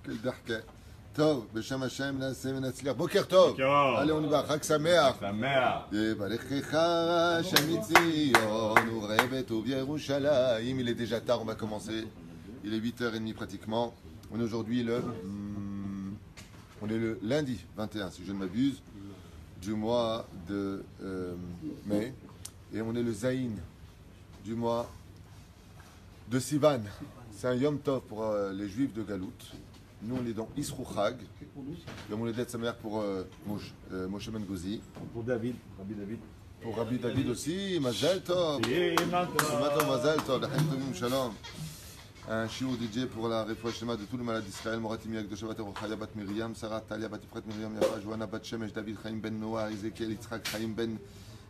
Quel darka. Tov, Beshem Hashem, Nasem Natzliach. Boker Tov. Allez, on y va. Chag Sameach. Yevarechecha Hashem Tzion, Urevet Tov Yerushalayim. Il est déjà tard, on va commencer. Il est 8h30 pratiquement. On est aujourd'hui on est le lundi 21, si je ne m'abuse, du mois de mai. Et on est le Zaïn du mois de Sivan. C'est un Yom Tov pour les Juifs de Galout. Nous, on est dans Isrou Chag. Yom Houledet Samer pour Moshe Ben Gozi. Pour David, Rabbi David. Pour Rabbi David aussi. Mazal Tov. Mazal Tov. L'Chaim Tovim Shalom. Un shiur DJ pour la réfouach shlema de tous les malades d'Israël. Morat Imiak de Shabbat Erochaya Bat Miriam, Sarah Talia Bat Ifrat Miriam Yafa, Johanna Bat Shemesh, David Chaim Ben Noah, Ezekiel Yitzhak Chaim Ben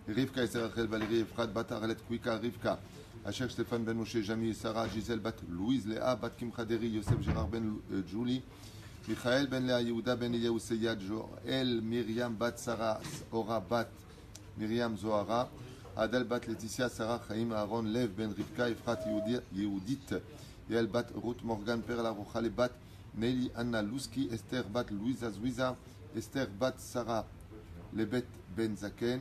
Rivka, Esther Rachel Valérie Efrat Bat Arlet Kwika Rivka, Asher Stéphane Ben Moshe Jami, Sarah Gisèle Bat Louise Léa Bat Kim Khaderi, Yosef Gérard Ben Julie, Michael Ben Léa Yehuda Ben Eliyahu Seyad, Joël Myriam Bat Sarah Ora Bat Myriam Zohara, Adel Bat Laetitia, Sarah Chaim Aaron Lev Ben Rivka, Efrat Yehudit, Yael Bat Ruth Morgan Perla Rochale Bat Nelly Anna Louski, Esther Bat Louisa Zouiza, Esther Bat Sarah Lebet Ben Zaken,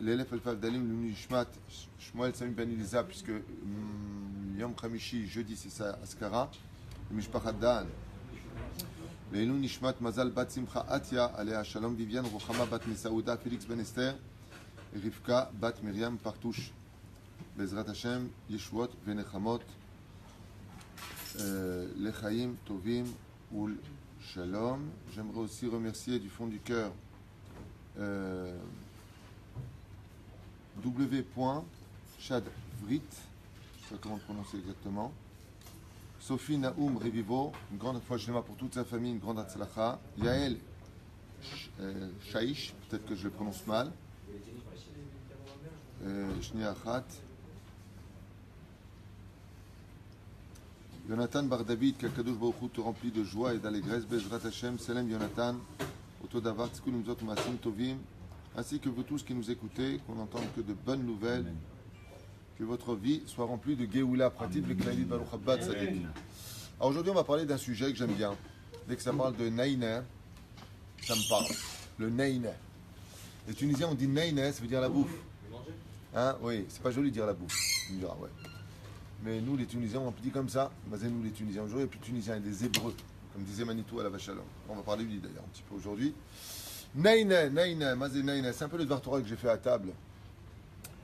l'élève Elfaf Dalim Lunishmat Shmuel Samim Ben Elisa, puisque Yom Khamishi, jeudi c'est ça Askara, Mishpachat Dan, Leilun Nishmat Mazal Bat Simcha Atia, Alea Shalom Viviane Rochama Bat Mesaouda, Félix Ben Esther, Rivka Bat Myriam Partouche, Bezrat Hashem, Yeshuot Venechamot, Lechaim Tovim Ul Shalom. J'aimerais aussi remercier du fond du cœur W.Chadvrit, je ne sais pas comment prononcer exactement, Sophie Naoum Revivo, une grande fois chez moi pour toute sa famille, une grande atzlacha. Yael Shaish, peut-être que je le prononce mal, Shniachat, Jonathan Bar David, qu'Akadosh Baruch Hu te remplit de joie et d'allégresse. Bezrat Hashem, Selem Jonathan, Otodavar, Tzkul Nimzot Masim Tovim, ainsi que vous tous qui nous écoutez, qu'on n'entende que de bonnes nouvelles, que votre vie soit remplie de Géoula, Pratit, Veklaïli, Baruch Abad, Sadik. Alors aujourd'hui, on va parler d'un sujet que j'aime bien. Dès que ça parle de Naïne, ça me parle. Le Naïne. Les Tunisiens, on dit Naïne, ça veut dire la bouffe. Hein? Oui, c'est pas joli de dire la bouffe. Tu me diras, ouais. Mais nous, les Tunisiens, on dit comme ça. Nous, les Tunisiens. Aujourd'hui, il n'y a plus de Tunisiens, il y a des Hébreux. Comme disait Manitou à la Vachalom. On va parler de lui d'ailleurs un petit peu aujourd'hui. Naïne, Mazé Naïne. C'est un peu le Dvar Torah que j'ai fait à table.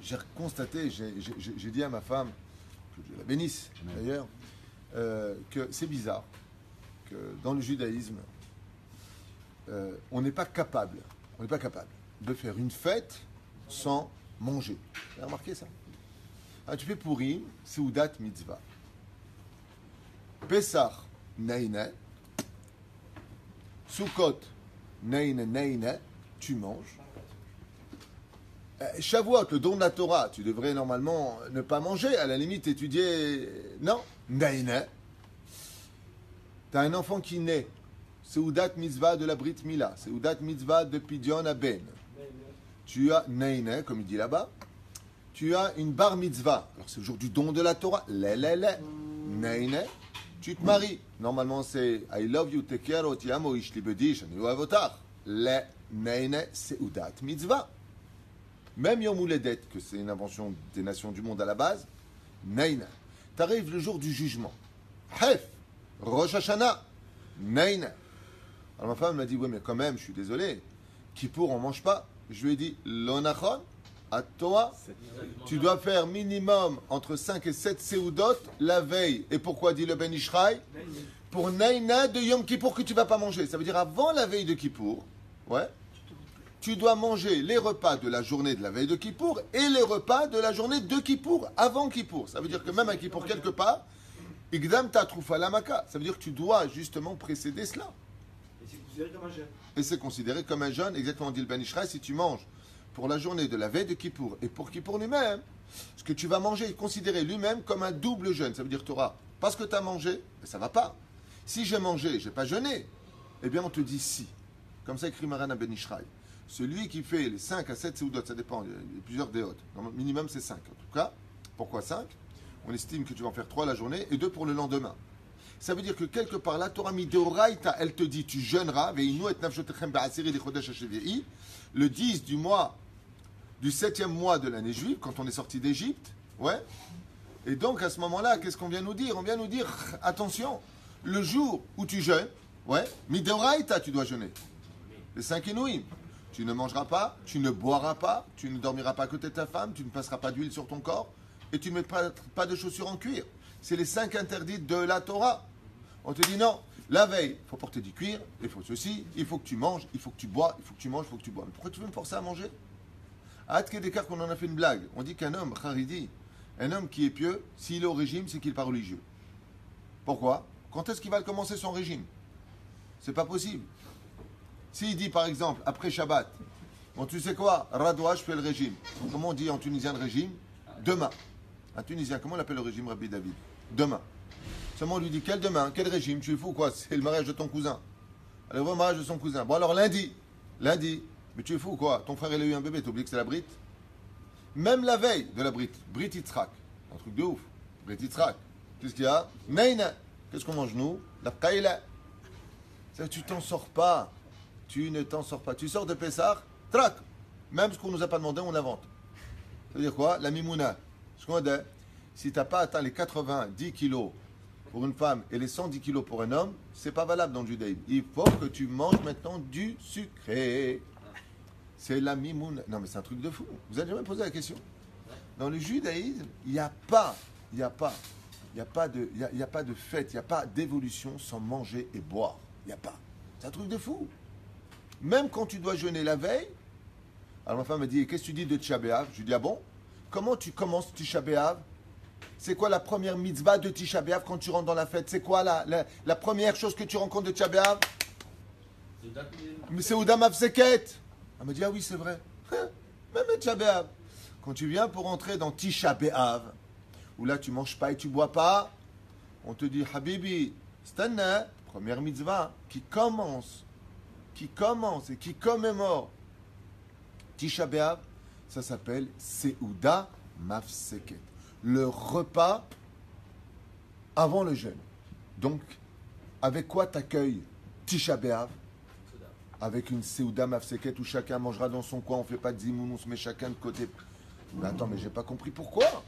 J'ai constaté, j'ai dit à ma femme, que Dieu la bénisse d'ailleurs, que c'est bizarre que dans le judaïsme, on n'est pas capable de faire une fête sans manger. Vous avez remarqué ça? Ah, tu fais Purim, Seudat Mitzvah. Pesach, Naïne. Sukkot, Naïne, tu manges. Shavuot, le don de la Torah, tu devrais normalement ne pas manger, à la limite étudier. Non, Naïne. Tu as un enfant qui naît. Seudat Mitzvah de la Brit Mila. Seudat Mitzvah de Pidyon Aben. Tu as Naïne, comme il dit là-bas. Tu as une bar mitzvah. Alors c'est le jour du don de la Torah. Naïne. Tu te maries. Normalement c'est I love you, te quiero, ti amo, ish li bedish, ani oavotar. Naïne, c'est Udat mitzvah. Même Yom Houledet, que c'est une invention des nations du monde à la base. Naïne. T'arrives le jour du jugement. Hef. Rosh Hashanah. Naïne. Alors ma femme m'a dit, oui mais quand même, je suis désolé. Kippour, on mange pas. Je lui ai dit, l'onachon. À toi, tu dois faire minimum entre 5 et 7 séoudot la veille. Et pourquoi dit le Ben Ishraï? Pour Naïna de Yom Kippour que tu ne vas pas manger. Ça veut dire avant la veille de Kippour, ouais, tu dois manger les repas de la journée de la veille de Kippour et les repas de la journée de Kippour avant Kippour. Ça veut dire que même à Kippour, quelque part, Igdam ta troufa la maka. Ça veut dire que tu dois justement précéder cela. Et c'est considéré comme un jeûne. Et c'est considéré comme un jeûne, exactement dit le Ben Ishraï, si tu manges pour la journée de la veille de Kippour et pour Kippour lui-même, ce que tu vas manger est considéré lui-même comme un double jeûne. Ça veut dire tu auras, parce que tu as mangé, ça ne va pas. Si j'ai mangé, je n'ai pas jeûné, eh bien on te dit si. Comme ça écrit Maran Ben Ishraï. Celui qui fait les 5 à 7 séoudot, ça dépend, il y a plusieurs déotes. Minimum c'est 5. En tout cas, pourquoi 5? On estime que tu vas en faire 3 la journée et 2 pour le lendemain. Ça veut dire que quelque part, la Torah mideoraita, elle te dit, tu jeûneras, veinu et nafshotechem ba'asiri li chodesh hashevi'i, le 10 du mois, du 7e mois de l'année juive, quand on est sorti d'Égypte, ouais. Et donc, à ce moment-là, qu'est-ce qu'on vient nous dire? On vient nous dire, attention, le jour où tu jeûnes, ouais, mideoraita, tu dois jeûner. Les 5 Inouïm. Tu ne mangeras pas, tu ne boiras pas, tu ne dormiras pas à côté de ta femme, tu ne passeras pas d'huile sur ton corps, et tu ne mettras pas de chaussures en cuir. C'est les 5 interdits de la Torah. On te dit non, la veille, il faut porter du cuir, il faut ceci, il faut que tu manges, il faut que tu bois, il faut que tu manges, il faut que tu bois. Mais pourquoi tu veux me forcer à manger? À Kedekar, qu'on en a fait une blague. On dit qu'un homme, Haridi, un homme qui est pieux, s'il est au régime, c'est qu'il n'est pas religieux. Pourquoi? Quand est-ce qu'il va commencer son régime? C'est pas possible. S'il dit par exemple, après Shabbat, bon tu sais quoi, Radouach, je fais le régime. Comment on dit en tunisien le régime? Demain. Un tunisien, comment on appelle le régime, Rabbi David? Demain. Seulement on lui dit, quel demain? Quel régime? Tu es fou quoi? C'est le mariage de ton cousin. Allez, on va au mariage de son cousin. Bon alors lundi. Lundi. Mais tu es fou quoi? Ton frère il a eu un bébé, t'as oublié que c'est la Brite? Même la veille de la Brite, Brit Yitzhak. Un truc de ouf. Brit Yitzhak. Qu'est-ce qu'il y a? Neina. Qu'est-ce qu'on mange nous? La Qaïla. Tu t'en sors pas. Tu ne t'en sors pas. Tu sors de Pessah, trac. Même ce qu'on ne nous a pas demandé, on invente. Ça veut dire quoi? La mimouna. Ce qu'on dit, si tu n'as pas atteint les 90 kilos pour une femme et les 110 kilos pour un homme, c'est pas valable dans le judaïsme. Il faut que tu manges maintenant du sucré. C'est la mimouna. Non mais c'est un truc de fou. Vous avez jamais posé la question? Dans le judaïsme, il n'y a pas de fête, il n'y a pas d'évolution sans manger et boire. Il n'y a pas. C'est un truc de fou. Même quand tu dois jeûner la veille, alors ma femme me dit, qu'est-ce que tu dis de Tisha B'Av? Je lui dis, ah bon? Comment tu commences Tisha B'Av? C'est quoi la première mitzvah de Tisha B'Av quand tu rentres dans la fête? C'est quoi la première chose que tu rencontres de Tisha B'Av? Mais c'est Ouda Mafseket. Elle me dit, ah oui, c'est vrai. Même Tisha B'Av. Quand tu viens pour entrer dans Tisha B'Av, où là tu manges pas et tu bois pas, on te dit, Habibi, Stanna, première mitzvah qui commence et qui commémore Tisha B'Av, ça s'appelle Seuda Mafseket. Le repas avant le jeûne. Donc, avec quoi t'accueilles Tisha B'Av? Avec une Seuda Mafseket où chacun mangera dans son coin, on ne fait pas de zimoun, on se met chacun de côté. Mais attends, mais j'ai pas compris pourquoi.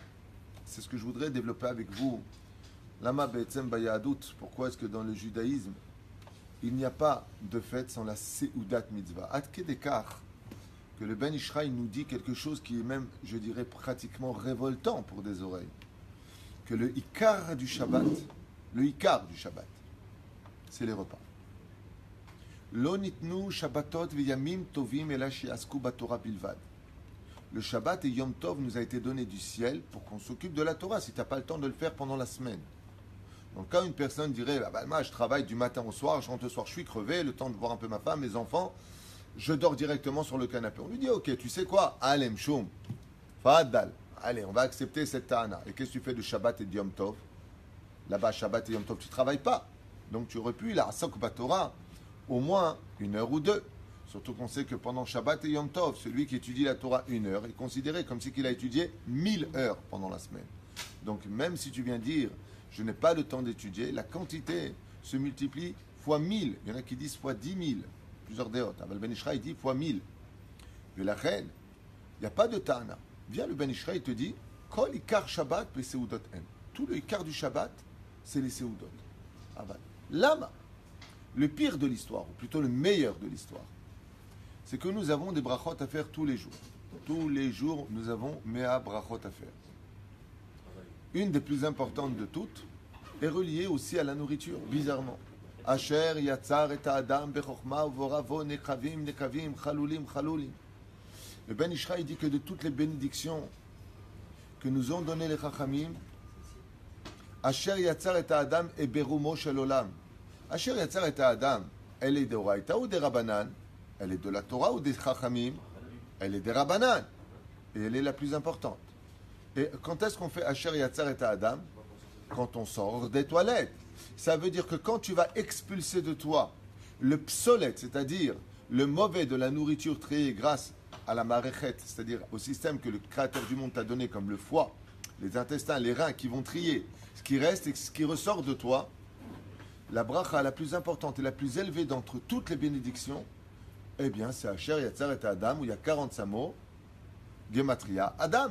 C'est ce que je voudrais développer avec vous. Lama Be'etzem Bayadut, pourquoi est-ce que dans le judaïsme, il n'y a pas de fête sans la Seudat Mitzvah? Ad Kedekar, que le Ben Ishraï nous dit quelque chose qui est même, je dirais, pratiquement révoltant pour des oreilles. Que le Ikar du Shabbat, c'est les repas. Lo nitnu Shabbatot v'yamim tovim ela shi'asku b'Torah bilvad. Le Shabbat et Yom Tov nous a été donné du ciel pour qu'on s'occupe de la Torah si tu n'as pas le temps de le faire pendant la semaine. Donc quand une personne dirait, moi je travaille du matin au soir, je rentre le soir, je suis crevé, le temps de voir un peu ma femme, mes enfants, je dors directement sur le canapé. On lui dit, ok, tu sais quoi? Alem Shum, Fadal, allez, on va accepter cette ta'ana. Et qu'est-ce que tu fais de Shabbat et de Yom Tov? Là-bas, Shabbat et Yom Tov, tu ne travailles pas. Donc tu aurais pu, la Asok Batorah, au moins 1 heure ou 2. Surtout qu'on sait que pendant Shabbat et Yom Tov, celui qui étudie la Torah 1 heure est considéré comme si qu'il a étudié 1000 heures pendant la semaine. Donc même si tu viens dire, je n'ai pas le temps d'étudier, la quantité se multiplie fois 1000. Il y en a qui disent fois 10 000. Plusieurs déotes. Abel Ben Ishraï dit fois 1000. Mais la reine, il n'y a pas de Tana. Viens le Ben Ishraï te dit, Kol Ikar Shabbat pe Seudot En. Tout le Ikar du Shabbat, c'est les Seudot. Lama, le pire de l'histoire, ou plutôt le meilleur de l'histoire, c'est que nous avons des brachot à faire tous les jours. Tous les jours, nous avons mea brachot à faire. Une des plus importantes de toutes est reliée aussi à la nourriture, bizarrement. Asher yatzar et adam bechokma uvoravo nekavim nekavim chalulim chalulim. Le Ben Ishraï dit que de toutes les bénédictions que nous ont données les chachamim, Asher yatzar et adam et berumo shel olam. Asher yatzar et adam, elle est de Oraïta ou des Rabbanan? Elle est de la Torah ou des Chachamim? Elle est des Rabbanan. Et elle est la plus importante. Et quand est-ce qu'on fait Asher Yatzar et Adam? Quand on sort des toilettes. Ça veut dire que quand tu vas expulser de toi le psolète, c'est-à-dire le mauvais de la nourriture triée grâce à la maréchette, c'est-à-dire au système que le Créateur du monde t'a donné comme le foie, les intestins, les reins qui vont trier ce qui reste et ce qui ressort de toi, la bracha la plus importante et la plus élevée d'entre toutes les bénédictions, eh bien, c'est Asher Yatzar et Adam, où il y a 45 mots, Gematria, Adam.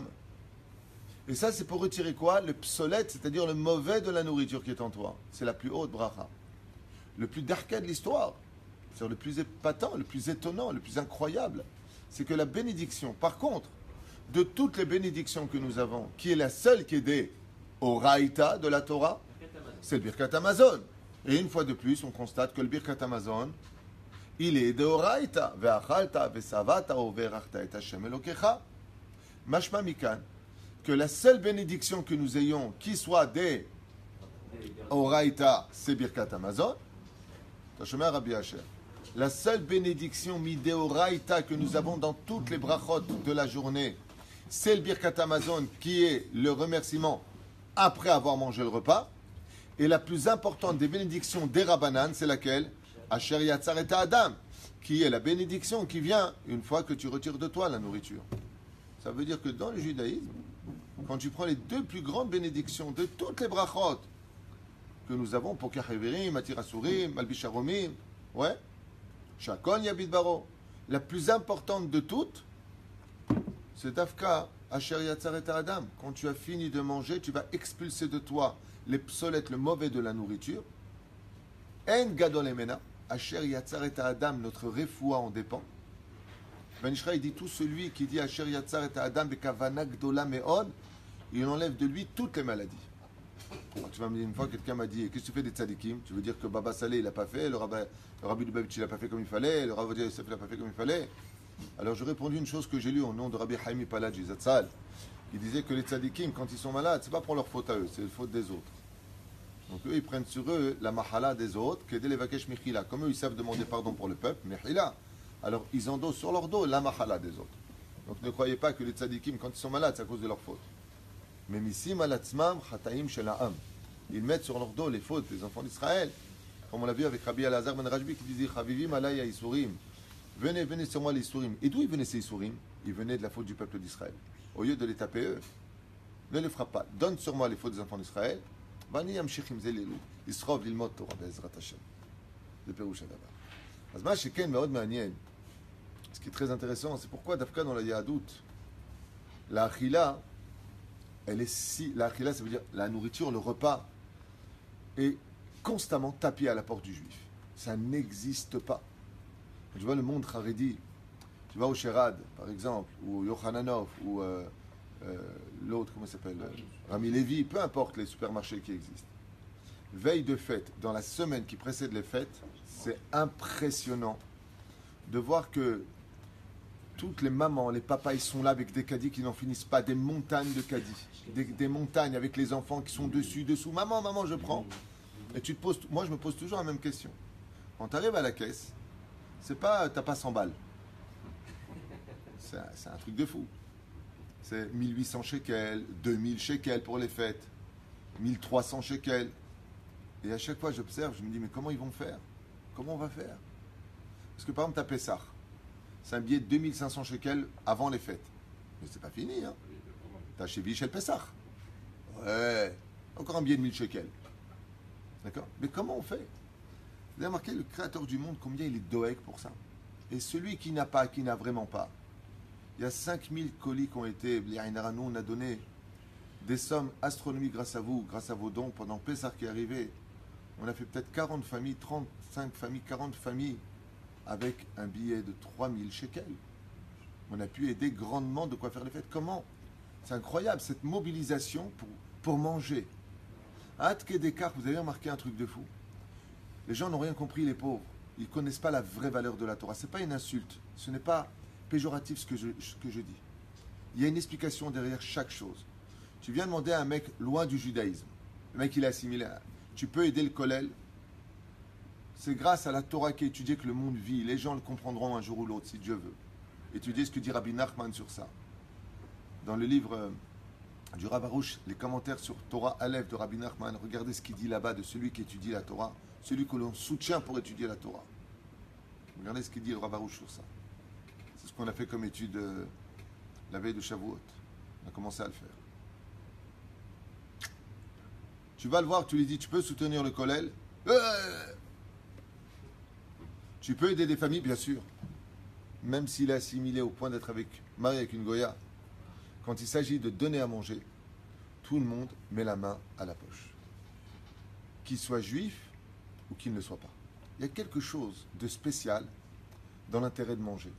Et ça, c'est pour retirer quoi? Le psolète, c'est-à-dire le mauvais de la nourriture qui est en toi. C'est la plus haute bracha. Le plus darka de l'histoire, c'est le plus épatant, le plus étonnant, le plus incroyable. C'est que la bénédiction, par contre, de toutes les bénédictions que nous avons, qui est la seule qui est des Oraïta de la Torah, c'est le Birkat Hamazon. Et une fois de plus, on constate que le Birkat Hamazon, il est de Oraïta. Ve'achalta, ve'savata, ve'erachta et Hashem Elokecha. Mashma mikan, que la seule bénédiction que nous ayons, qui soit des Oraïta, c'est Birkat Hamazon. Tashomé Rabbi Asher. La seule bénédiction midéoraïta que nous avons dans toutes les brachot de la journée, c'est le Birkat Hamazon qui est le remerciement après avoir mangé le repas. Et la plus importante des bénédictions des Rabbanan, c'est laquelle? Asher Yatzar et Adam, qui est la bénédiction qui vient une fois que tu retires de toi la nourriture. Ça veut dire que dans le judaïsme, quand tu prends les deux plus grandes bénédictions de toutes les brachot que nous avons, Poker Heverim, Matir Asurim, Malbish Haromim, ouais, Shakon Yabid Baro, la plus importante de toutes, c'est Dafka, Asher Yatzar et Adam. Quand tu as fini de manger, tu vas expulser de toi les psolètes, le mauvais de la nourriture. En Gadol Emena, Asher Yatzar et Adam, notre refoua en dépend. Ben Ishra, il dit tout celui qui dit Asher Yatzar et Adam bekavana gdola meod, il enlève de lui toutes les maladies. Alors, tu vas me dire, une fois, quelqu'un m'a dit, qu'est-ce que tu fais des tzadikim? Tu veux dire que Baba Saleh, il n'a pas fait, le Rabbi Lubavitch, il n'a pas fait comme il fallait, le Rav Yosef, il n'a pas fait comme il fallait. Alors, j'ai répondu une chose que j'ai lue au nom de Rabbi Haïmi Paladji Zatzal. Il disait que les tzadikim, quand ils sont malades, c'est pas pour leur faute à eux, c'est la faute des autres. Donc, eux, ils prennent sur eux la mahala des autres, qu'aider les vakesh mechila. Comme eux, ils savent demander pardon pour le peuple, mechila. Alors, ils endossent sur leur dos la mahala des autres. Donc, ne croyez pas que les tzadikim, quand ils sont malades, c'est à cause de leur faute. Mais ici, malatzmam, chataim shela'am. Ils mettent sur leur dos les fautes des enfants d'Israël. Comme on l'a vu avec Rabbi Elazar ben Rajbi qui disait Chavivim alaya isurim. Venez, venez sur moi les isurim. Et d'où ils venaient ces isurim? Ils venaient de la faute du peuple d'Israël. Au lieu de les taper eux, ne les frappe pas. Donne sur moi les fautes des enfants d'Israël. Bani yamshichim zelelu. Yisrov lilmot Torah be'ezrat Hashem. Le Pérouche Adabar. Azma sheken meod ma'anien. Ce qui est très intéressant, c'est pourquoi Dafka dans la Yahadout, la achila, elle est si. La achila, ça veut dire la nourriture, le repas, est constamment tapé à la porte du juif. Ça n'existe pas. Quand tu vois le monde Haredi, tu vas au Sherad, par exemple, ou Yochananov, ou l'autre, comment il s'appelle, Rami Levi, peu importe les supermarchés qui existent. Veille de fête, dans la semaine qui précède les fêtes, c'est impressionnant de voir que toutes les mamans, les papas, ils sont là avec des caddies qui n'en finissent pas, des montagnes de caddies, des montagnes avec les enfants qui sont dessus, dessous. Maman, maman, je prends. Et tu te poses, moi je me pose toujours la même question. Quand tu arrives à la caisse, c'est pas, t'as pas 100 balles. C'est un truc de fou. C'est 1800 shekels, 2000 shekels pour les fêtes, 1300 shekels. Et à chaque fois j'observe, je me dis, mais comment ils vont faire? Comment on va faire? Parce que par exemple, tu as Pessah. C'est un billet de 2500 shekels avant les fêtes. Mais c'est pas fini, hein. Tu as chez Vichel Pessah. Ouais. Encore un billet de 1000 shekels. D'accord? Mais comment on fait? Vous avez remarqué le créateur du monde, combien il est doeg pour ça? Et celui qui n'a pas, qui n'a vraiment pas. Il y a 5000 colis qui ont été, nous, on a donné des sommes astronomiques grâce à vous, grâce à vos dons pendant Pessah qui est arrivé. On a fait peut-être 40 familles, 35 familles, 40 familles avec un billet de 3000 shekels. On a pu aider grandement de quoi faire les fêtes. Comment? C'est incroyable, cette mobilisation pour manger. À Atkedekar, vous avez remarqué un truc de fou? Les gens n'ont rien compris, les pauvres. Ils ne connaissent pas la vraie valeur de la Torah. Ce n'est pas une insulte. Ce n'est pas péjoratif ce que je dis. Il y a une explication derrière chaque chose. Tu viens demander à un mec loin du judaïsme. Le mec, il est assimilé. Tu peux aider le kollel. C'est grâce à la Torah qui est étudiée que le monde vit. Les gens le comprendront un jour ou l'autre, si Dieu veut. Étudiez ce que dit Rabbi Nachman sur ça. Dans le livre du Rav Arush, les commentaires sur Torah Aleph de Rabbi Nachman, regardez ce qu'il dit là-bas de celui qui étudie la Torah, celui que l'on soutient pour étudier la Torah. Regardez ce qu'il dit le Rav Arush sur ça. C'est ce qu'on a fait comme étude la veille de Shavuot. On a commencé à le faire. Tu vas le voir, tu lui dis, tu peux soutenir le kollel? Tu peux aider des familles, bien sûr. Même s'il est assimilé au point d'être marié avec une Goya. Quand il s'agit de donner à manger, tout le monde met la main à la poche. Qu'il soit juif ou qu'il ne le soit pas. Il y a quelque chose de spécial dans l'intérêt de manger.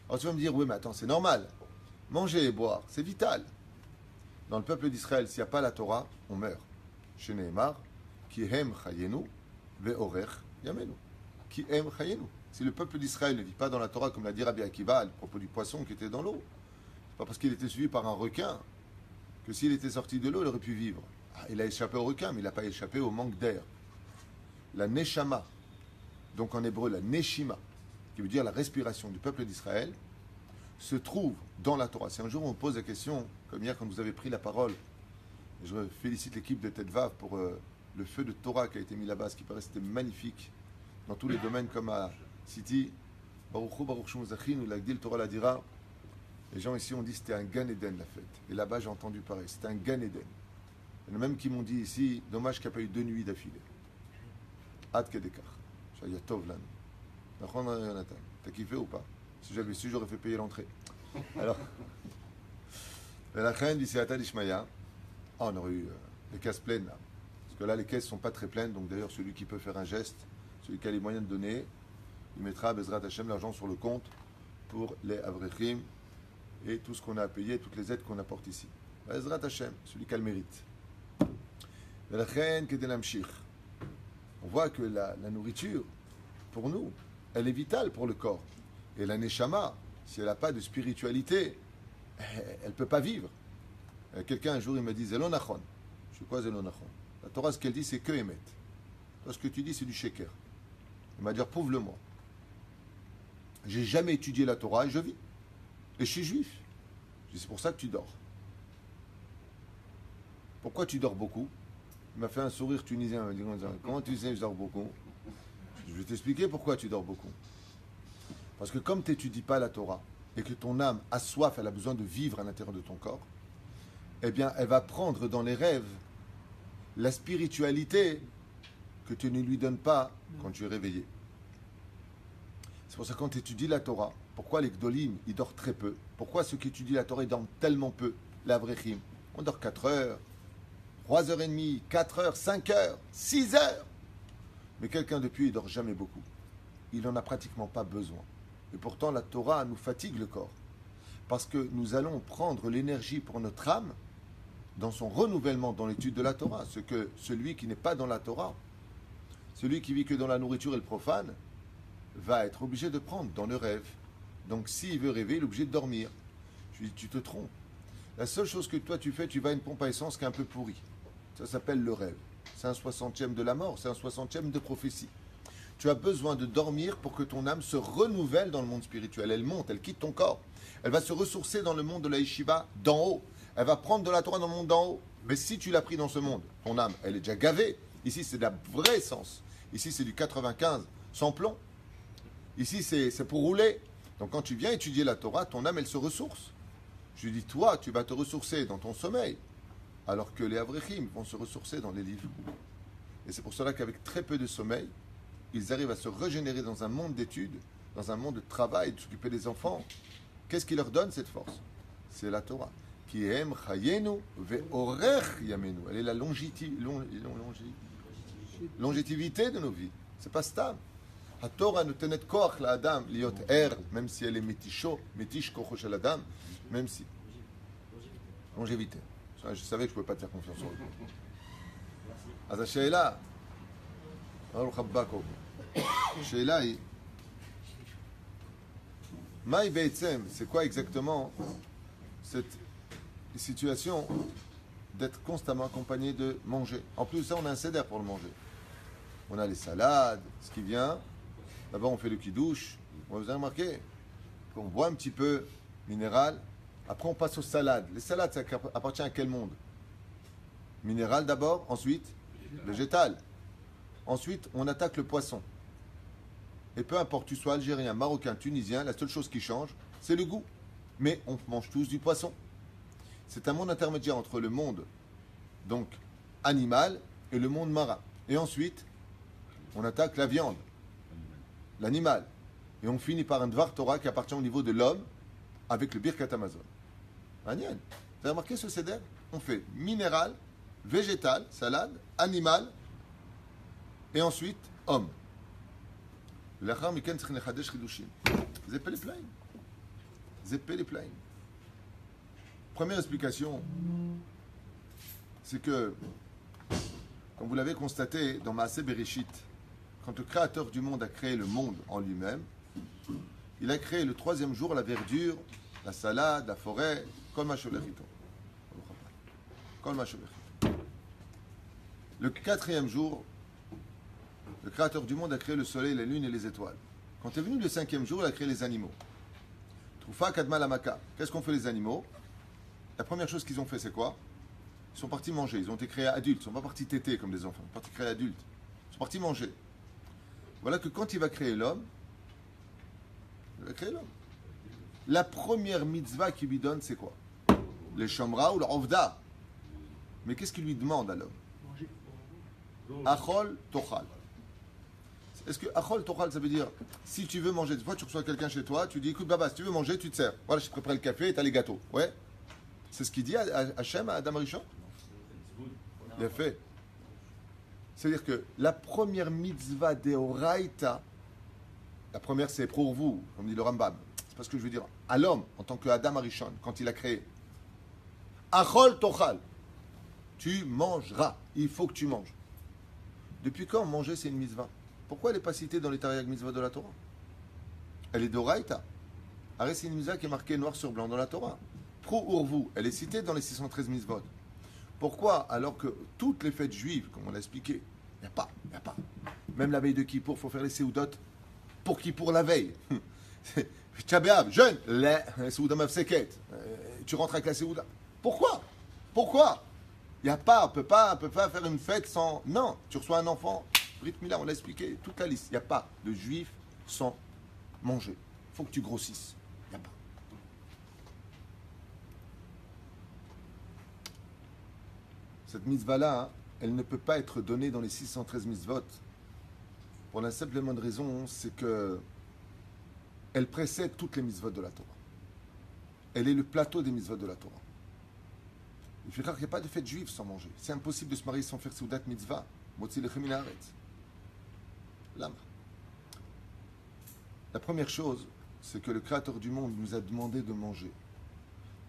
Alors tu vas me dire, oui mais attends, c'est normal. Manger et boire, c'est vital. Dans le peuple d'Israël, s'il n'y a pas la Torah, on meurt. Chez Nehemar, ki hem chayenu ve'orech yamenu. Ki hem chayenu. Si le peuple d'Israël ne vit pas dans la Torah, comme l'a dit Rabbi Akiva à propos du poisson qui était dans l'eau, c'est pas parce qu'il était suivi par un requin que s'il était sorti de l'eau, il aurait pu vivre. Ah, il a échappé au requin, mais il n'a pas échappé au manque d'air. La neshama, donc en hébreu la neshima, qui veut dire la respiration du peuple d'Israël, se trouve dans la Torah. Si un jour on pose la question, comme hier quand vous avez pris la parole, et je félicite l'équipe de Tetvav pour le feu de Torah qui a été mis là-bas, ce qui paraît c'était magnifique, dans tous les domaines comme à City, Baruch Baruch Shemu Zachin ou l'Agdil Torah Ladira. Les gens ici ont dit que c'était un Gan Eden la fête. Et là-bas j'ai entendu pareil, c'était un Gan Eden. Il y en a même qui m'ont dit ici, dommage qu'il n'y a pas eu 2 nuits d'affilée. Ad Kedekar. Shaya Tov Lan. T'as kiffé ou pas? Si j'avais su, j'aurais fait payer l'entrée. Alors, la reine du Seata d'Ishmaïa, on aurait eu les caisses pleines là. Parce que là, les caisses ne sont pas très pleines. Donc d'ailleurs, celui qui peut faire un geste, celui qui a les moyens de donner, il mettra à Bezrat Hashem l'argent sur le compte pour les Avrechim et tout ce qu'on a à payer, toutes les aides qu'on apporte ici. Bezrat Hashem, celui qui a le mérite. La reine qui est de l'Amshir. On voit que la nourriture, pour nous, elle est vitale pour le corps. Et la Neshama, si elle n'a pas de spiritualité, elle ne peut pas vivre. Quelqu'un un jour, il me dit Zelonachon. Je sais quoi Zelonachon? La Torah, ce qu'elle dit, c'est que Emet. Toi, ce que tu dis, c'est du Sheker. Il m'a dit prouve-le-moi. J'ai jamais étudié la Torah et je vis. Et je suis juif. Je dis, c'est pour ça que tu dors. Pourquoi tu dors beaucoup? Il m'a fait un sourire tunisien. Il m'a dit comment tu sais que je dors beaucoup? Je vais t'expliquer pourquoi tu dors beaucoup. Parce que comme tu n'étudies pas la Torah et que ton âme a soif, elle a besoin de vivre à l'intérieur de ton corps, eh bien, elle va prendre dans les rêves la spiritualité que tu ne lui donnes pas quand tu es réveillé. C'est pour ça que quand tu étudies la Torah, pourquoi les Gdolim, ils dorment très peu? Pourquoi ceux qui étudient la Torah, ils dorment tellement peu? L'Avrechim, on dort 4 heures, 3h30, 4 heures, 5 heures, 6 heures. Mais quelqu'un depuis, il dort jamais beaucoup. Il n'en a pratiquement pas besoin. Et pourtant, la Torah nous fatigue le corps. Parce que nous allons prendre l'énergie pour notre âme dans son renouvellement dans l'étude de la Torah. Ce que celui qui n'est pas dans la Torah, celui qui vit que dans la nourriture et le profane, va être obligé de prendre dans le rêve. Donc s'il veut rêver, il est obligé de dormir. Je lui dis, tu te trompes. La seule chose que toi tu fais, tu vas à une pompe à essence qui est un peu pourrie. Ça s'appelle le rêve. C'est un 60e de la mort, c'est un 60e de prophétie. Tu as besoin de dormir pour que ton âme se renouvelle dans le monde spirituel. Elle monte, elle quitte ton corps. Elle va se ressourcer dans le monde de la yeshiva d'en haut. Elle va prendre de la Torah dans le monde d'en haut. Mais si tu l'as pris dans ce monde, ton âme, elle est déjà gavée. Ici, c'est de la vraie essence. Ici, c'est du 95 sans plomb. Ici, c'est pour rouler. Donc, quand tu viens étudier la Torah, ton âme, elle se ressource. Je lui dis, toi, tu vas te ressourcer dans ton sommeil, alors que les Avrechim vont se ressourcer dans les livres. Et c'est pour cela qu'avec très peu de sommeil, ils arrivent à se régénérer dans un monde d'études, dans un monde de travail, de s'occuper des enfants. Qu'est-ce qui leur donne cette force? C'est la Torah. Qui aime chayenu ve'orech yamenu. Elle est la longévité de nos vies. C'est pas stable. La Torah nous tenait koach la Adam liot même si elle est metish kocho shel Adam, même si longévité. Je savais que je ne pouvais pas te faire confiance sur eux. אז השאלה, ברוך הבא קודם. השאלה היא, מהי בעצם, c'est quoi exactement cette situation d'être constamment accompagné de manger? En plus de ça, on a un seder pour le manger. On a les salades, ce qui vient. D'abord, on fait le kidouche. Vous avez remarqué qu'on boit un petit peu minéral. Après, on passe aux salades. Les salades, ça appartient à quel monde? Minéral d'abord, ensuite végétal. Ensuite, on attaque le poisson. Et peu importe, tu sois algérien, marocain, tunisien, la seule chose qui change, c'est le goût. Mais on mange tous du poisson. C'est un monde intermédiaire entre le monde donc animal et le monde marin. Et ensuite, on attaque la viande, l'animal. Et on finit par un Dvar Torah qui appartient au niveau de l'homme avec le Birkat Hamazon. Magnifique. Vous avez remarqué ce seder? On fait minéral, végétal, salade, animal, et ensuite homme. לאחר מכן צריכים לחדש חידושים. זה פלא פלאים. זה פלא פלאים. Première explication, c'est que, comme vous l'avez constaté dans Maaseh Bereshit, quand le Créateur du monde a créé le monde en lui-même, il a créé le troisième jour la verdure, la salade, la forêt, kol ma sholech ito. Kol ma sholech ito. Le quatrième jour, le Créateur du monde a créé le soleil, la lune et les étoiles. Quand est venu le cinquième jour, il a créé les animaux. Troufa kadma lamaka. Qu'est-ce qu'ont fait les animaux? La première chose qu'ils ont fait, c'est quoi? Ils sont partis manger. Ils ont été créés adultes. Ils ne sont pas partis téter comme des enfants. Ils sont partis créés adultes. Ils sont partis manger. Voilà que quand il va créer l'homme, il va créer l'homme. La première mitzvah qu'il lui donne, c'est quoi? Les shomra ou le ovda. Mais qu'est-ce qu'il lui demande à l'homme? Achol tochal. Est-ce que Achol Tochal, ça veut dire, si tu veux manger, des fois tu reçois quelqu'un chez toi, tu dis, écoute, Baba, si tu veux manger, tu te sers. Voilà, je prépare le café et tu as les gâteaux. Ouais. C'est ce qu'il dit à Hachem, à Adam Rishon. Il a fait. C'est-à-dire que la première mitzvah d'Eoraita, la première c'est pour vous, comme dit le Rambam. C'est pas ce que je veux dire. À l'homme, en tant qu'Adam Rishon, quand il a créé, Achol Tochal, tu mangeras. Il faut que tu manges. Depuis quand manger c'est une mitzvah? Pourquoi elle n'est pas citée dans les Tariag Mitzvah de la Torah? Elle est d'Oraïta. Arrête, c'est une mitzvah qui est marquée noir sur blanc dans la Torah. Pro Urvu, elle est citée dans les 613 mitzvot. Pourquoi? Alors que toutes les fêtes juives, comme on l'a expliqué, il n'y a pas. Même la veille de Kippour, il faut faire les Seudot pour Kippour la veille. Tchabéab, jeune, les Seouda Mavseket. Tu rentres avec la Seouda. Pourquoi? Il n'y a pas, on peut pas faire une fête sans. Non, tu reçois un enfant. Brit Mila, on l'a expliqué, toute la liste. Il n'y a pas de juif sans manger. Il faut que tu grossisses. Il n'y a pas. Cette mitzvah-là, hein, elle ne peut pas être donnée dans les 613 mitzvot. Pour la simple et bonne raison, c'est que elle précède toutes les mitzvot de la Torah. Elle est le plateau des mitzvot de la Torah. Il fait croire qu'il n'y a pas de fête juive sans manger. C'est impossible de se marier sans faire Seudat mitzvah. Motzi lechem min haaretz. Lama. La première chose, c'est que le Créateur du monde nous a demandé de manger.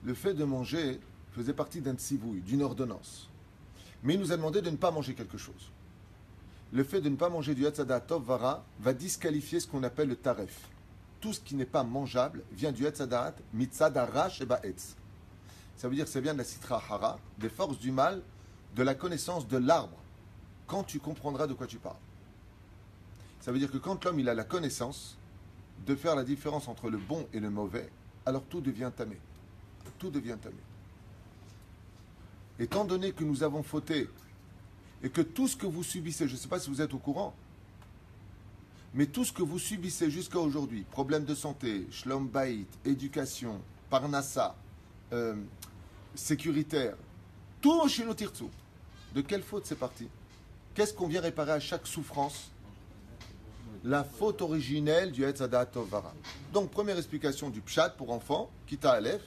Le fait de manger faisait partie d'un tsivouï, d'une ordonnance. Mais il nous a demandé de ne pas manger quelque chose. Le fait de ne pas manger du Hatzadat Tov Vara va disqualifier ce qu'on appelle le taref. Tout ce qui n'est pas mangeable vient du Hatzadat Mitzadara Sheba Etz. Ça veut dire que ça vient de la Sitra Hara, des forces du mal, de la connaissance de l'arbre. Quand tu comprendras de quoi tu parles. Ça veut dire que quand l'homme il a la connaissance de faire la différence entre le bon et le mauvais, alors tout devient tamé. Tout devient tamé. Étant donné que nous avons fauté et que tout ce que vous subissez, je ne sais pas si vous êtes au courant, mais tout ce que vous subissez jusqu'à aujourd'hui, problèmes de santé, shlom bayit, éducation, parnassa, sécuritaire, tout chez nos tirtsou. De quelle faute c'est parti? Qu'est-ce qu'on vient réparer à chaque souffrance? La faute originelle du Hatzadat Tov Vara. Donc, première explication du Pshat pour enfants, Kita Aleph.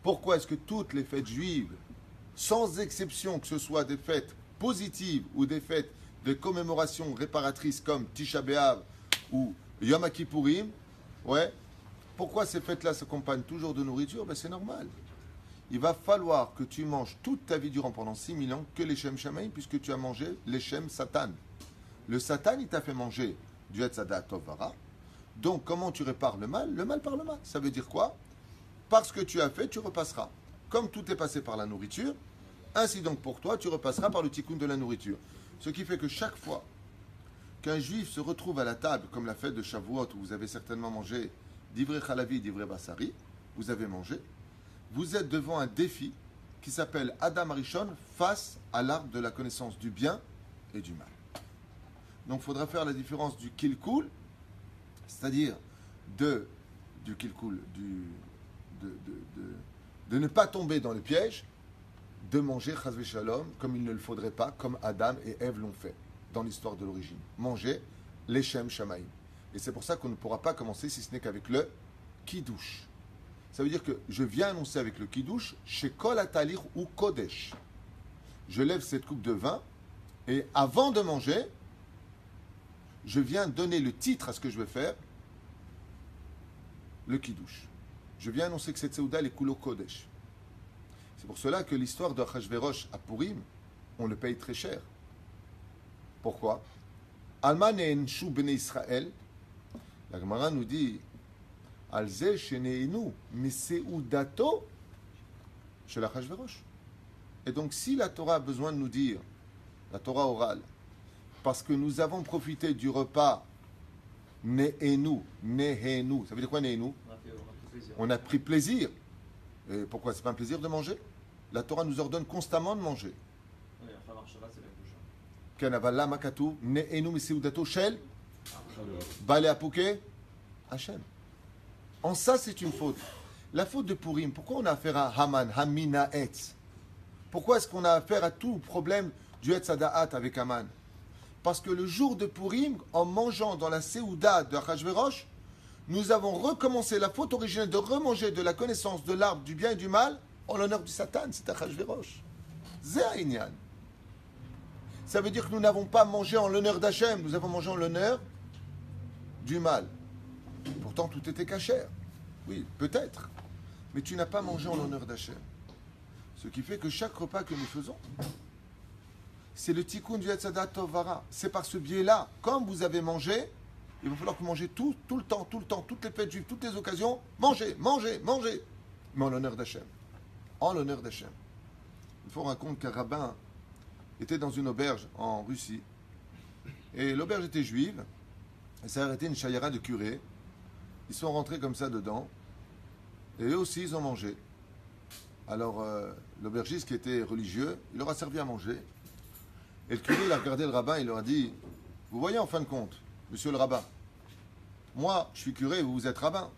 Pourquoi est-ce que toutes les fêtes juives, sans exception que ce soit des fêtes positives ou des fêtes de commémoration réparatrices comme Tisha B'Av ou Yom Kippourim, ouais, pourquoi ces fêtes-là s'accompagnent toujours de nourriture? Ben, c'est normal. Il va falloir que tu manges toute ta vie durant pendant 6000 ans que les Shem Shamaim, puisque tu as mangé les Shem Satan. Le Satan, il t'a fait manger du Hatzadat Tov Vara. Donc, comment tu répares le mal? Le mal par le mal. Ça veut dire quoi? Parce que tu as fait, tu repasseras. Comme tout est passé par la nourriture, ainsi donc pour toi, tu repasseras par le tikkun de la nourriture. Ce qui fait que chaque fois qu'un juif se retrouve à la table, comme la fête de Shavuot, où vous avez certainement mangé d'ivrei chalavi, d'ivrei basari, vous avez mangé, vous êtes devant un défi qui s'appelle Adam Rishon face à l'arbre de la connaissance du bien et du mal. Donc il faudra faire la différence du kilkul, c'est-à-dire de ne pas tomber dans le piège, de manger chas v'shalom comme il ne le faudrait pas, comme Adam et Ève l'ont fait. dans l'histoire de l'origine. Manger l'Eshem Shamaim. Et c'est pour ça qu'on ne pourra pas commencer si ce n'est qu'avec le Kiddush. Ça veut dire que je viens annoncer avec le Kiddush chez Kol Atalir ou Kodesh. Je lève cette coupe de vin et avant de manger, je viens donner le titre à ce que je vais faire, le Kiddush. Je viens annoncer que cette Seouda est Kulo Kodesh. C'est pour cela que l'histoire de Achashverosh à Purim, on le paye très cher. Pourquoi? Alman et Enshu Bnei Israël, la Gemara nous dit Alze Sheneinu Miseudato chez la Achashverosh. Et donc, si la Torah a besoin de nous dire, la Torah orale, parce que nous avons profité du repas Nehenu, ça veut dire quoi Nehenu? On a pris plaisir. Et pourquoi c'est pas un plaisir de manger? La Torah nous ordonne constamment de manger. Oui, enfin, Marshava, c'est la bouche. Ken avala makatu Nehenu miseudato shel Bale Apuke Hachem. En ça, c'est une faute. La faute de Purim, pourquoi on a affaire à Haman, Hamina Etz? Pourquoi est-ce qu'on a affaire à tout le problème du Etz Hadaat avec Haman? Parce que le jour de Purim, en mangeant dans la Séouda de Achashverosh, nous avons recommencé la faute originelle de remanger de la connaissance de l'arbre du bien et du mal en l'honneur du Satan, c'est Achashverosh. Zé Aïnyan. Ça veut dire que nous n'avons pas mangé en l'honneur d'Hachem, nous avons mangé en l'honneur du mal. Pourtant, tout était cachère. Oui, peut-être. Mais tu n'as pas mangé en l'honneur d'Hachem. Ce qui fait que chaque repas que nous faisons, c'est le tikkun du Yetzadat Tovara. C'est par ce biais-là, comme vous avez mangé, il va falloir que vous mangez tout le temps, toutes les fêtes juives, toutes les occasions, mangez. Mais en l'honneur d'Hachem. En l'honneur d'Hachem. Il faut raconter qu'un rabbin était dans une auberge en Russie, et l'auberge était juive, et ça a arrêté une chayara de curés. Ils sont rentrés comme ça dedans, et eux aussi ils ont mangé. Alors l'aubergiste qui était religieux, il leur a servi à manger, et le curé il a regardé le rabbin, il leur a dit, vous voyez en fin de compte, monsieur le rabbin, moi je suis curé, vous êtes rabbin,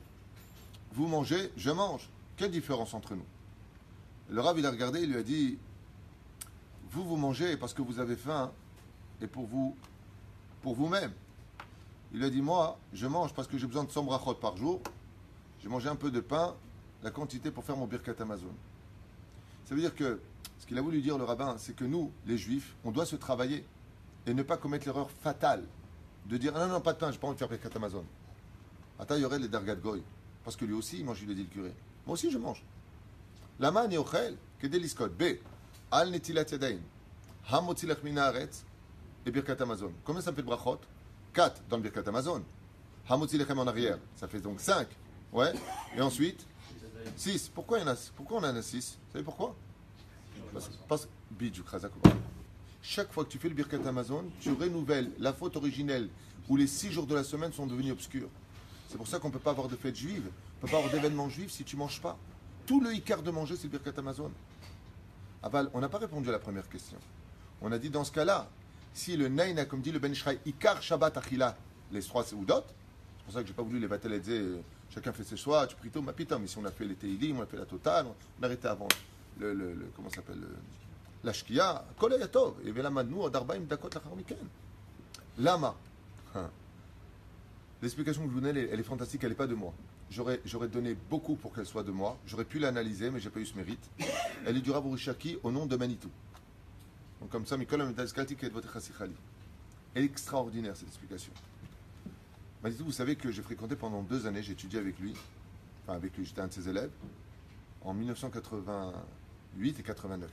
vous mangez, je mange, quelle différence entre nous? Le rabbin il a regardé, il lui a dit, vous mangez parce que vous avez faim, et pour vous-même. Il lui a dit, moi, je mange parce que j'ai besoin de 100 brachot par jour. J'ai mangé un peu de pain, la quantité pour faire mon birkat Amazon. Ça veut dire que, ce qu'il a voulu dire le rabbin, c'est que nous, les juifs, on doit se travailler et ne pas commettre l'erreur fatale de dire, non, pas de pain, j'ai pas envie de faire birkat Amazon. Attends, il y aurait les dargat goy. Parce que lui aussi, il mange, il le dit le curé. Moi aussi, je mange. Lama ni ochel, kedeliskot. B. Al netilat yadaim. Hamotzilach minaretz. Et birkat Amazon. Combien ça me fait de brachot? 4 dans le Birkat Amazon. Hamotzi Lechem en arrière. Ça fait donc 5. Ouais. Et ensuite 6. Pourquoi on en a 6? Vous savez pourquoi? Chaque fois que tu fais le Birkat Amazon, tu renouvelles la faute originelle où les 6 jours de la semaine sont devenus obscurs. C'est pour ça qu'on ne peut pas avoir de fête juive, on ne peut pas avoir d'événement juif si tu ne manges pas. Tout le Icar de manger, c'est le Birkat Amazon. Aval, on n'a pas répondu à la première question. On a dit dans ce cas-là, si le Naina, comme dit le Ben Ishraï, Ikar Shabbat Achila, les 3 Seudot, c'est pour ça que je n'ai pas voulu les batter et dire chacun fait ses choix, tu pries tout, ma pita, mais si on a fait les Teilim, on a fait la totale, on a arrêté avant comment ça s'appelle, la Shkia, Kol Yatov, et Vela Madnou, Adarbaim Dakot Lachar Miken. Lama. L'explication que je vous donne, elle est fantastique, elle n'est pas de moi. J'aurais donné beaucoup pour qu'elle soit de moi, j'aurais pu l'analyser, mais je n'ai pas eu ce mérite. Elle est du Rav Urishaki au nom de Manitou. Donc comme ça, Mikol Amedalskalti qui est votre chassichali. Extraordinaire cette explication. Manitou, vous savez que j'ai fréquenté pendant 2 années, j'ai étudié avec lui, j'étais un de ses élèves, en 1988 et 89.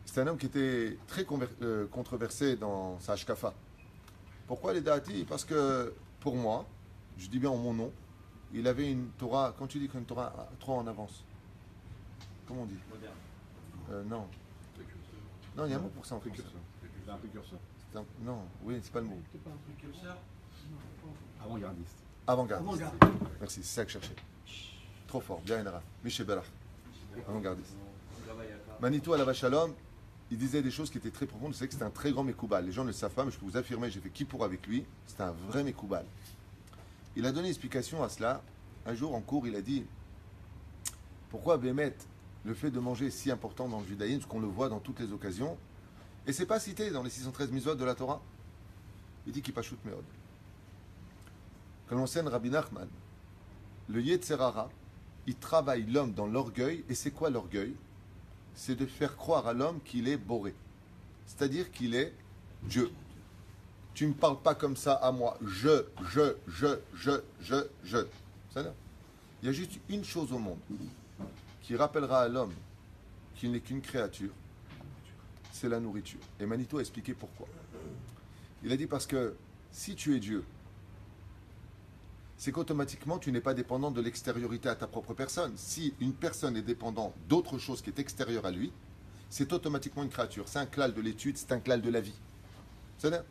C'est un homme qui était très controversé dans sa hashkafa. Pourquoi les Da'ati? Parce que, pour moi, je dis bien en mon nom, il avait une Torah, quand tu dis qu'une Torah trop en avance, comment on dit? Moderne. Non. Non, il y a un mot pour ça en français. C'est un précurseur. Non, oui, c'est pas le mot. C'est pas un précurseur. Avant-gardiste. Avant-gardiste. Merci, c'est ça que je cherchais. Trop fort, bien Enara. Michel Belach. Avant-gardiste. Manitou Alav Shalom, il disait des choses qui étaient très profondes. Vous savez que c'était un très grand Mekoubal. Les gens ne le savent pas, mais je peux vous affirmer, j'ai fait Kippour avec lui. C'était un vrai Mekoubal. Il a donné explication à cela. Un jour, en cours, il a dit pourquoi Bémet, le fait de manger est si important dans le judaïsme, parce qu'on le voit dans toutes les occasions. Et c'est pas cité dans les 613 mitzvot de la Torah. Il dit qu'il pas shoot meod. Quand on enseigne Rabbi Nachman, le Yetzer Hara, il travaille l'homme dans l'orgueil. Et c'est quoi l'orgueil? C'est de faire croire à l'homme qu'il est boré. C'est-à-dire qu'il est Dieu. Tu ne me parles pas comme ça à moi. Je. Ça, non. Il y a juste une chose au monde qui rappellera à l'homme qu'il n'est qu'une créature, c'est la nourriture. Et Manito a expliqué pourquoi. Il a dit parce que si tu es Dieu, c'est qu'automatiquement tu n'es pas dépendant de l'extériorité à ta propre personne. Si une personne est dépendante d'autre chose qui est extérieure à lui, c'est automatiquement une créature. C'est un clal de l'étude, c'est un clal de la vie. C'est-à-dire,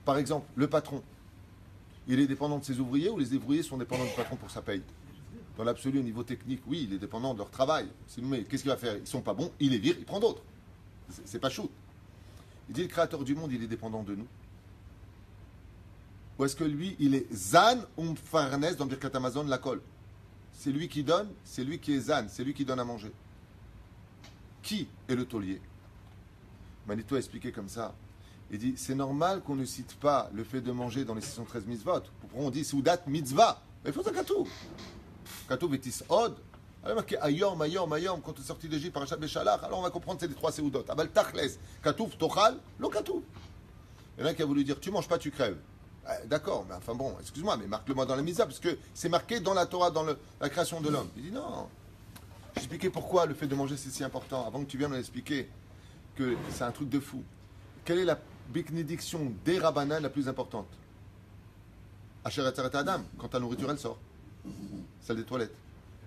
par exemple, le patron, il est dépendant de ses ouvriers ou les ouvriers sont dépendants du patron pour sa paye? Dans l'absolu, au niveau technique, oui, il est dépendant de leur travail. Mais qu'est-ce qu'il va faire? Ils ne sont pas bons, il les vire, il prend d'autres. C'est pas chou. Il dit le créateur du monde, il est dépendant de nous. Ou est-ce que lui, il est Zan Farnes dans Birkat Amazon, la colle? C'est lui qui donne, c'est lui qui est Zan, c'est lui qui donne à manger. Qui est le taulier? Manito a expliqué comme ça. Il dit c'est normal qu'on ne cite pas le fait de manger dans les 613 mitzvot. Pourquoi on dit Soudat mitzvah? Mais il faut ça Katou. Katou Betis Od. Alors marqué Ayom, quand tu es sorti d'Égypte, Parashat Beshalach, alors on va comprendre c'est les trois Seudot. Abal Tachles, Katouf, Tochal, lo Katouf. Il y en a un qui a voulu dire tu manges pas, tu crèves. D'accord, mais enfin bon, excuse-moi, mais marque-le-moi dans la mitzvah, parce que c'est marqué dans la Torah, dans la création de l'homme. Il dit non. J'ai expliqué pourquoi le fait de manger c'est si important, avant que tu viennes m'expliquer que c'est un truc de fou. Quelle est la bénédiction des Rabbanan la plus importante? Asher Etzeret Adam, quand ta nourriture elle sort. Celle des toilettes.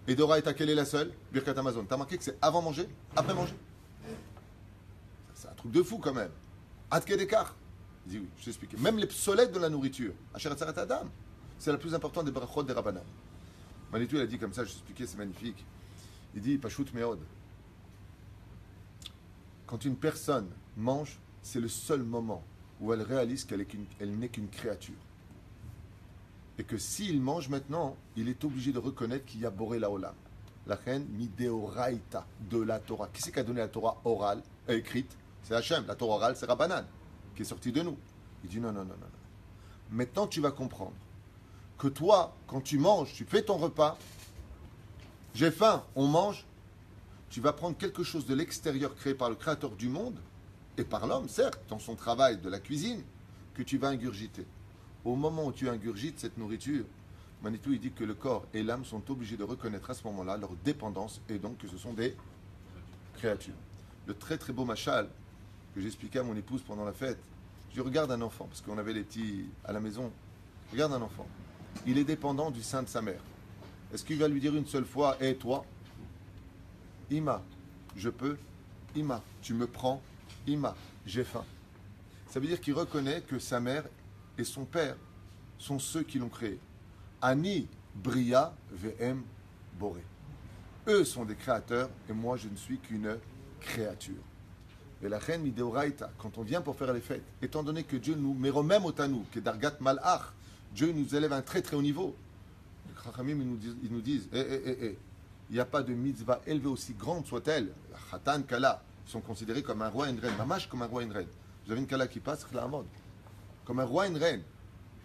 Et Doraïta, quelle est la seule? Birkat Amazon. T'as marqué que c'est avant manger, après manger. C'est un truc de fou quand même. Adke d'écart. Il dit oui, je t'ai expliqué. Même les psolettes de la nourriture. Asher Etzeret Adam. C'est la plus importante des brachot des Rabbanan. Manitou, il a dit comme ça, je t'ai expliqué, c'est magnifique. Il dit, Pachout Meod. Quand une personne mange, c'est le seul moment où elle réalise qu'elle n'est qu'une créature. Et que s'il mange maintenant, il est obligé de reconnaître qu'il y a Boré la Olam. La reine Mideoraïta de la Torah. Qui c'est qui a donné la Torah orale, écrite? C'est Hachem. La Torah orale, c'est Rabbanan, qui est sorti de nous. Il dit non. Maintenant, tu vas comprendre que toi, quand tu manges, tu fais ton repas, j'ai faim, on mange, tu vas prendre quelque chose de l'extérieur créé par le créateur du monde, et par l'homme, certes, dans son travail de la cuisine, que tu vas ingurgiter. Au moment où tu ingurgites cette nourriture, Manitou, il dit que le corps et l'âme sont obligés de reconnaître à ce moment-là leur dépendance, et donc que ce sont des créatures. Le très très beau machal que j'expliquais à mon épouse pendant la fête, je regarde un enfant, parce qu'on avait les petits à la maison, regarde un enfant, il est dépendant du sein de sa mère. Est-ce qu'il va lui dire une seule fois, hé toi, Ima, je peux, Ima, tu me prends, Ima, j'ai faim. Ça veut dire qu'il reconnaît que sa mère et son père sont ceux qui l'ont créé. Ani, Bria, VM, Boré. Eux sont des créateurs et moi je ne suis qu'une créature. Et la reine Mideoraïta, quand on vient pour faire les fêtes, étant donné que Dieu nous, Meromem Otanou, que Dargat Malach, Dieu nous élève à un très très haut niveau. Les Chachamim, ils nous disent, il n'y a pas de mitzvah élevée aussi grande soit-elle. Khatan, Kala, sont considérés comme un roi et une reine. Mamash comme un roi et une reine. Vous avez une Kala qui passe, c'est la mode. Comme un roi et une reine.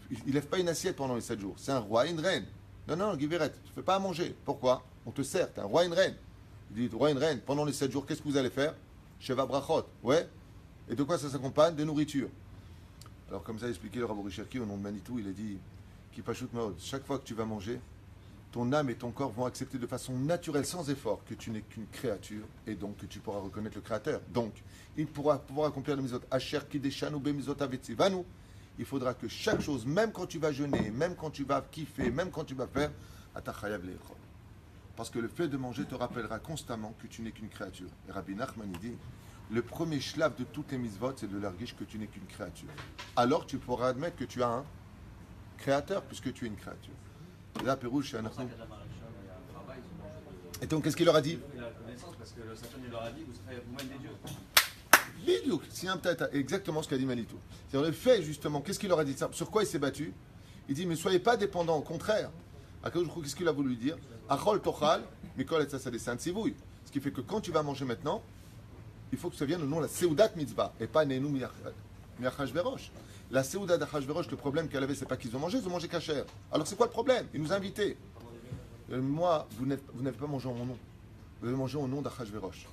Il ne lève pas une assiette pendant les 7 jours. C'est un roi et une reine. Non, Guiveret, tu ne fais pas à manger. Pourquoi? On te sert, tu es un roi et une reine. Il dit, roi et une reine, pendant les 7 jours, qu'est-ce que vous allez faire? Sheva Brachot. Ouais. Et de quoi ça s'accompagne? De nourriture. Alors, comme ça a expliqué le Rabbi Cherki au nom de Manitou, il a dit, Kipachout Maod, chaque fois que tu vas manger, ton âme et ton corps vont accepter de façon naturelle, sans effort, que tu n'es qu'une créature et donc que tu pourras reconnaître le Créateur. Donc, il pourra pouvoir accomplir le misot Asher Kideshanu Be Misot Avetzivanu. Il faudra que chaque chose, même quand tu vas jeûner, même quand tu vas kiffer, même quand tu vas faire, Atachayav Leichol. Parce que le fait de manger te rappellera constamment que tu n'es qu'une créature. Et Rabbi Nachman dit, le premier shlav de toutes les mitzvot, c'est de l'arguiche que tu n'es qu'une créature. Alors tu pourras admettre que tu as un créateur, puisque tu es une créature. Et là, Pérouche, c'est un article. Et donc, qu'est-ce qu'il leur a dit? Il a la connaissance parce que le Satan il leur a dit vous serez vous-même des dieux. Bidiouk, c'est peut-être exactement ce qu'a dit Manitou. C'est-à-dire le fait justement, qu'est-ce qu'il leur a dit? Sur quoi il s'est battu? Il dit, mais ne soyez pas dépendants, au contraire. Qu'est-ce qu'il a voulu dire? Achol tochal, mikol et ça des saints sivouilles. Ce qui fait que quand tu vas manger maintenant, il faut que ça vienne au nom de la Seudat Mitzvah et pas Neinu Miachashverosh. La Seudat d'Achashverosh, le problème qu'elle avait, c'est pas qu'ils ont mangé kasher. Alors c'est quoi le problème? Il nous a invités. Moi, vous n'avez pas mangé en mon nom. Vous avez mangé au nom d'Achashverosh.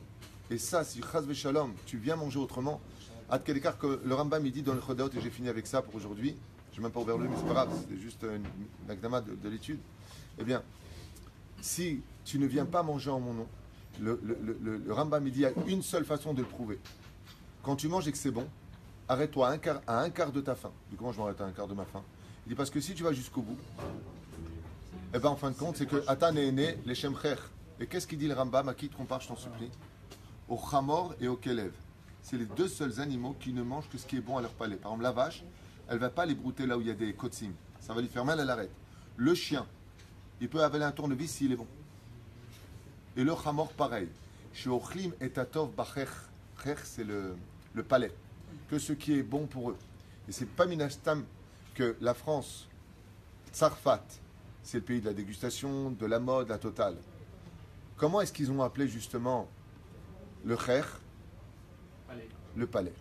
Et ça, si Chaz Veshalom, tu viens manger autrement, à quel écart que le Rambam il dit dans le Chodaot, et j'ai fini avec ça pour aujourd'hui, je n'ai même pas ouvert le livre, mais c'est pas grave, c'était juste une agdama de l'étude. Eh bien, si tu ne viens pas manger en mon nom, le Rambam il dit il y a une seule façon de le prouver. Quand tu manges et que c'est bon, arrête-toi à un quart de ta faim. Du coup, comment je m'arrête à un quart de ma faim? Il dit parce que si tu vas jusqu'au bout, eh bien en fin de compte, c'est que Atan est né, les Shemcher. Et qu'est-ce qu'il dit le Rambam? À qui te compare, je t'en supplie? Au Chamor et au Kelev. C'est les deux seuls animaux qui ne mangent que ce qui est bon à leur palais. Par exemple, la vache, elle ne va pas les brouter là où il y a des kotsim. Ça va lui faire mal, elle arrête. Le chien, il peut avaler un tournevis s'il est bon. Et le Chamor, pareil. Chez Ochlim et Tatov Bacher. C'est le palais. Que ce qui est bon pour eux. Et c'est pas minastam que la France, Tsarfat, c'est le pays de la dégustation, de la mode, la totale. Comment est-ce qu'ils ont appelé justement le Cher? Le palais.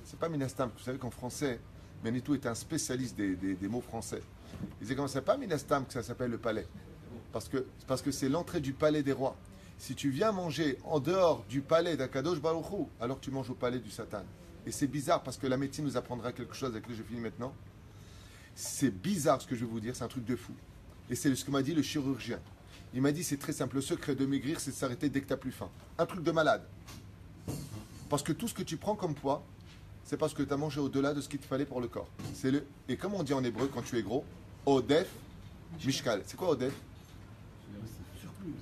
C'est pas Minastam. Vous savez qu'en français, Manitou est un spécialiste des mots français. Il disait comment c'est pas Minastam que ça s'appelle le palais. Parce que c'est l'entrée du palais des rois. Si tu viens manger en dehors du palais d'Akadosh Baruch Hu, alors tu manges au palais du Satan. Et c'est bizarre parce que la médecine nous apprendra quelque chose avec lequel je finis maintenant. C'est bizarre ce que je vais vous dire, c'est un truc de fou. Et c'est ce que m'a dit le chirurgien. Il m'a dit c'est très simple, le secret de maigrir c'est de s'arrêter dès que tu n'as plus faim. Un truc de malade. Parce que tout ce que tu prends comme poids, c'est parce que tu as mangé au-delà de ce qu'il te fallait pour le corps. Et comme on dit en hébreu quand tu es gros, Odef Mishkal. C'est quoi Odef?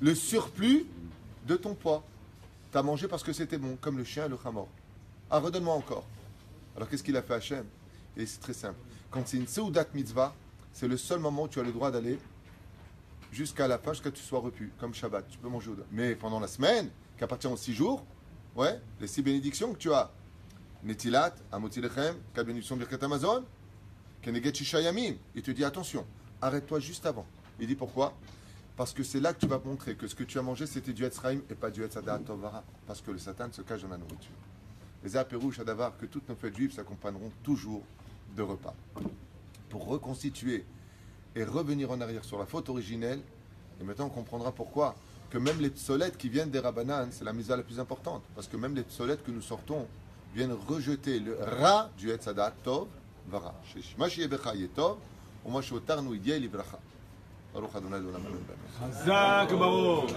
Le surplus de ton poids. Tu as mangé parce que c'était bon, comme le chien et le chamor. Ah, redonne-moi encore. Alors qu'est-ce qu'il a fait Hachem? Et c'est très simple. Quand c'est une Seudat Mitzvah, c'est le seul moment où tu as le droit d'aller jusqu'à la fin, jusqu'à ce que tu sois repu, comme Shabbat. Tu peux manger au-delà. Mais pendant la semaine, qui appartient aux 6 jours, ouais, les 6 bénédictions que tu as. Netilat, Amoti Lechem, 4 bénédictions Birkat Amazon, Keneget Shisha Yamim. Il te dit attention, arrête-toi juste avant. Il dit pourquoi? Parce que c'est là que tu vas montrer que ce que tu as mangé c'était du Etzraïm et pas du Etzadat Tovara. Parce que le Satan se cache dans la nourriture. Les apérouches à Davar, que toutes nos fêtes juives s'accompagneront toujours de repas. Pour reconstituer et revenir en arrière sur la faute originelle, et maintenant on comprendra pourquoi que même les psolettes qui viennent des Rabbanan, c'est la misère la plus importante. Parce que même les psolettes que nous sortons viennent rejeter le Ra du Etzadat Tov Vara. Shema Becha Yetov, ou Mashotarnu Idia Livracha. Baruch Adonai Olam Amen. Chazak Baruch.